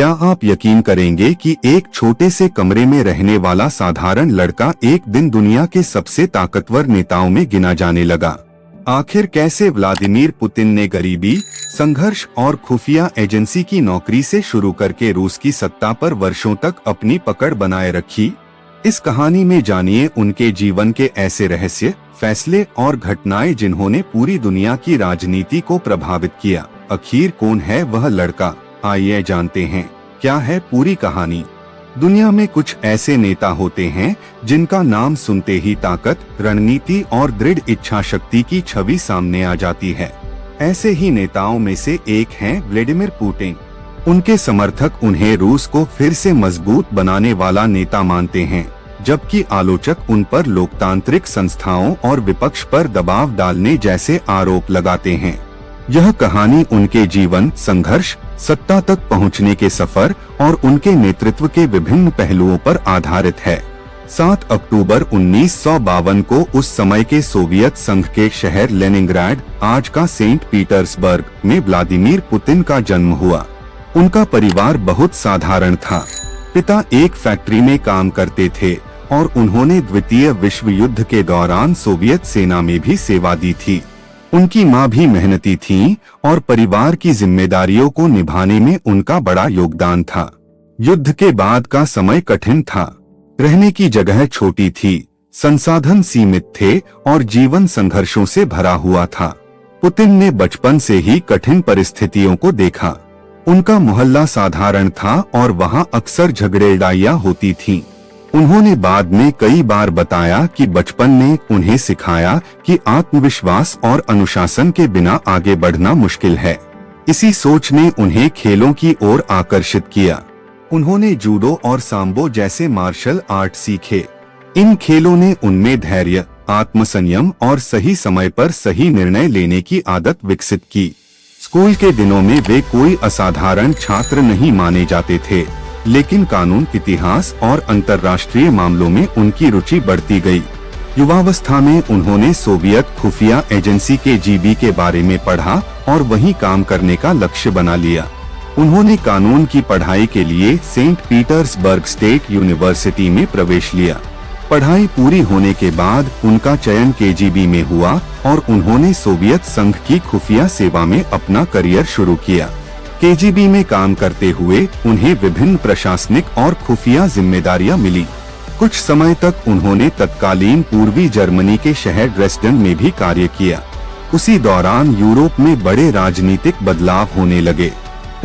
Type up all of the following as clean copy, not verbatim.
क्या आप यकीन करेंगे कि एक छोटे से कमरे में रहने वाला साधारण लड़का एक दिन दुनिया के सबसे ताकतवर नेताओं में गिना जाने लगा। आखिर कैसे व्लादिमीर पुतिन ने गरीबी, संघर्ष और खुफिया एजेंसी की नौकरी से शुरू करके रूस की सत्ता पर वर्षों तक अपनी पकड़ बनाए रखी? इस कहानी में जानिए उनके जीवन के ऐसे रहस्य, फैसले और घटनाएं जिन्होंने पूरी दुनिया की राजनीति को प्रभावित किया। आखिर कौन है वह लड़का, आइए जानते हैं क्या है पूरी कहानी। दुनिया में कुछ ऐसे नेता होते हैं जिनका नाम सुनते ही ताकत, रणनीति और दृढ़ इच्छा शक्ति की छवि सामने आ जाती है। ऐसे ही नेताओं में से एक हैं व्लादिमीर पुतिन। उनके समर्थक उन्हें रूस को फिर से मजबूत बनाने वाला नेता मानते हैं, जबकि आलोचक उन पर लोकतांत्रिक संस्थाओं और विपक्ष पर दबाव डालने जैसे आरोप लगाते हैं। यह कहानी उनके जीवन, संघर्ष, सत्ता तक पहुंचने के सफर और उनके नेतृत्व के विभिन्न पहलुओं पर आधारित है। 7 अक्टूबर 1952 को उस समय के सोवियत संघ के शहर लेनिनग्राड, आज का सेंट पीटर्सबर्ग में व्लादिमीर पुतिन का जन्म हुआ। उनका परिवार बहुत साधारण था। पिता एक फैक्ट्री में काम करते थे और उन्होंने द्वितीय विश्व युद्ध के दौरान सोवियत सेना में भी सेवा दी थी। उनकी मां भी मेहनती थीं और परिवार की जिम्मेदारियों को निभाने में उनका बड़ा योगदान था। युद्ध के बाद का समय कठिन था। रहने की जगह छोटी थी, संसाधन सीमित थे और जीवन संघर्षों से भरा हुआ था। पुतिन ने बचपन से ही कठिन परिस्थितियों को देखा। उनका मोहल्ला साधारण था और वहां अक्सर झगड़े-लड़ाइयां होती थीं। उन्होंने बाद में कई बार बताया कि बचपन ने उन्हें सिखाया कि आत्मविश्वास और अनुशासन के बिना आगे बढ़ना मुश्किल है। इसी सोच ने उन्हें खेलों की ओर आकर्षित किया। उन्होंने जूडो और सांबो जैसे मार्शल आर्ट सीखे। इन खेलों ने उनमें धैर्य, आत्मसंयम और सही समय पर सही निर्णय लेने की आदत विकसित की। स्कूल के दिनों में वे कोई असाधारण छात्र नहीं माने जाते थे, लेकिन कानून, इतिहास और अंतर्राष्ट्रीय मामलों में उनकी रुचि बढ़ती गई। युवावस्था में उन्होंने सोवियत खुफिया एजेंसी KGB के बारे में पढ़ा और वहीं काम करने का लक्ष्य बना लिया। उन्होंने कानून की पढ़ाई के लिए सेंट पीटर्सबर्ग स्टेट यूनिवर्सिटी में प्रवेश लिया। पढ़ाई पूरी होने के बाद उनका चयन KGB में हुआ और उन्होंने सोवियत संघ की खुफिया सेवा में अपना करियर शुरू किया। KGB में काम करते हुए उन्हें विभिन्न प्रशासनिक और खुफिया जिम्मेदारियां मिली। कुछ समय तक उन्होंने तत्कालीन पूर्वी जर्मनी के शहर ड्रेसडन में भी कार्य किया। उसी दौरान यूरोप में बड़े राजनीतिक बदलाव होने लगे।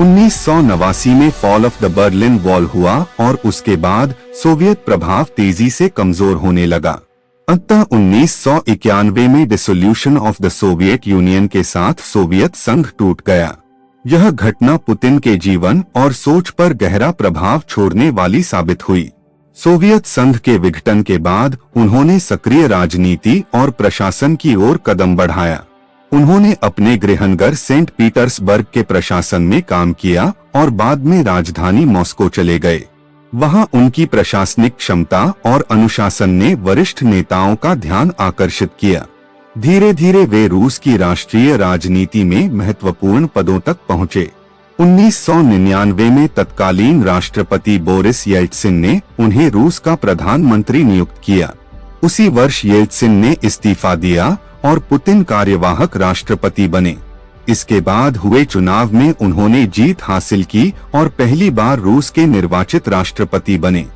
1989 में fall of the Berlin wall हुआ और उसके बाद सोवियत प्रभाव तेजी से कमजोर होने लगा। अंततः 1991 में dissolution of the Soviet union के साथ सोवियत संघ टूट गया। यह घटना पुतिन के जीवन और सोच पर गहरा प्रभाव छोड़ने वाली साबित हुई। सोवियत संघ के विघटन के बाद उन्होंने सक्रिय राजनीति और प्रशासन की ओर कदम बढ़ाया। उन्होंने अपने गृहनगर सेंट पीटर्सबर्ग के प्रशासन में काम किया और बाद में राजधानी मॉस्को चले गए। वहां उनकी प्रशासनिक क्षमता और अनुशासन ने वरिष्ठ नेताओं का ध्यान आकर्षित किया। धीरे धीरे वे रूस की राष्ट्रीय राजनीति में महत्वपूर्ण पदों तक पहुंचे। 1999 में तत्कालीन राष्ट्रपति बोरिस येल्त्सिन ने उन्हें रूस का प्रधानमंत्री नियुक्त किया। उसी वर्ष येल्त्सिन ने इस्तीफा दिया और पुतिन कार्यवाहक राष्ट्रपति बने। इसके बाद हुए चुनाव में उन्होंने जीत हासिल की और पहली बार रूस के निर्वाचित राष्ट्रपति बने।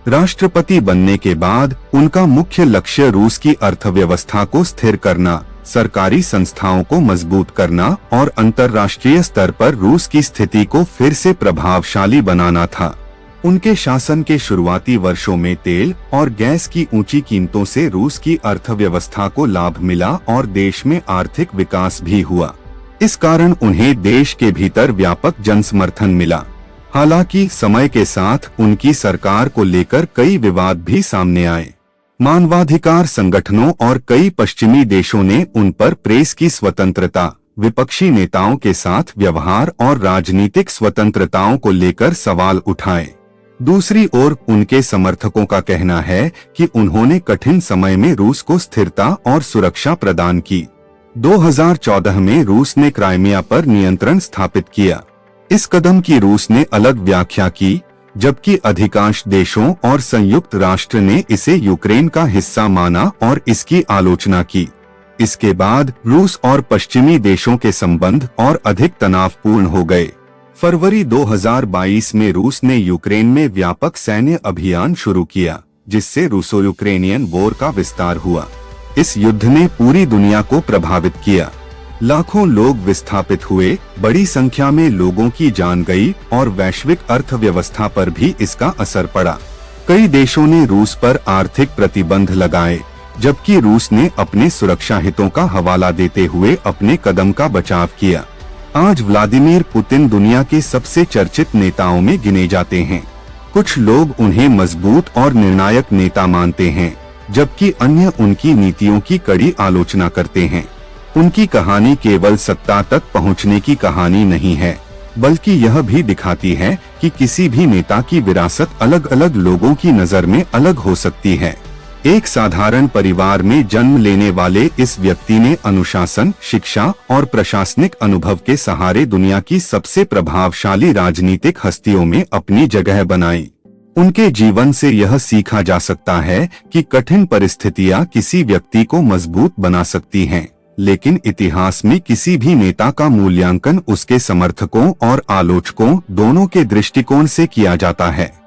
राष्ट्रपति बनने के बाद उनका मुख्य लक्ष्य रूस की अर्थव्यवस्था को स्थिर करना, सरकारी संस्थाओं को मजबूत करना और अंतर्राष्ट्रीय स्तर पर रूस की स्थिति को फिर से प्रभावशाली बनाना था। उनके शासन के शुरुआती वर्षों में तेल और गैस की ऊंची कीमतों से रूस की अर्थव्यवस्था को लाभ मिला और देश में आर्थिक विकास भी हुआ। इस कारण उन्हें देश के भीतर व्यापक जनसमर्थन मिला। हालांकि समय के साथ उनकी सरकार को लेकर कई विवाद भी सामने आए। मानवाधिकार संगठनों और कई पश्चिमी देशों ने उन पर प्रेस की स्वतंत्रता, विपक्षी नेताओं के साथ व्यवहार और राजनीतिक स्वतंत्रताओं को लेकर सवाल उठाए। दूसरी ओर उनके समर्थकों का कहना है कि उन्होंने कठिन समय में रूस को स्थिरता और सुरक्षा प्रदान की। 2014 में रूस ने क्राइमिया पर नियंत्रण स्थापित किया। इस कदम की रूस ने अलग व्याख्या की, जबकि अधिकांश देशों और संयुक्त राष्ट्र ने इसे यूक्रेन का हिस्सा माना और इसकी आलोचना की। इसके बाद रूस और पश्चिमी देशों के संबंध और अधिक तनावपूर्ण हो गए। फरवरी 2022 में रूस ने यूक्रेन में व्यापक सैन्य अभियान शुरू किया, जिससे रूसो यूक्रेनियन वॉर का विस्तार हुआ। इस युद्ध ने पूरी दुनिया को प्रभावित किया। लाखों लोग विस्थापित हुए, बड़ी संख्या में लोगों की जान गई और वैश्विक अर्थव्यवस्था पर भी इसका असर पड़ा। कई देशों ने रूस पर आर्थिक प्रतिबंध लगाए, जबकि रूस ने अपने सुरक्षा हितों का हवाला देते हुए अपने कदम का बचाव किया। आज व्लादिमीर पुतिन दुनिया के सबसे चर्चित नेताओं में गिने जाते हैं। कुछ लोग उन्हें मजबूत और निर्णायक नेता मानते हैं, जबकि अन्य उनकी नीतियों की कड़ी आलोचना करते हैं। उनकी कहानी केवल सत्ता तक पहुंचने की कहानी नहीं है, बल्कि यह भी दिखाती है कि किसी भी नेता की विरासत अलग अलग लोगों की नजर में अलग हो सकती है। एक साधारण परिवार में जन्म लेने वाले इस व्यक्ति ने अनुशासन, शिक्षा और प्रशासनिक अनुभव के सहारे दुनिया की सबसे प्रभावशाली राजनीतिक हस्तियों में अपनी जगह बनाई। उनके जीवन से यह सीखा जा सकता है कि कठिन परिस्थितियां किसी व्यक्ति को मजबूत बना सकती हैं, लेकिन इतिहास में किसी भी नेता का मूल्यांकन उसके समर्थकों और आलोचकों दोनों के दृष्टिकोण से किया जाता है।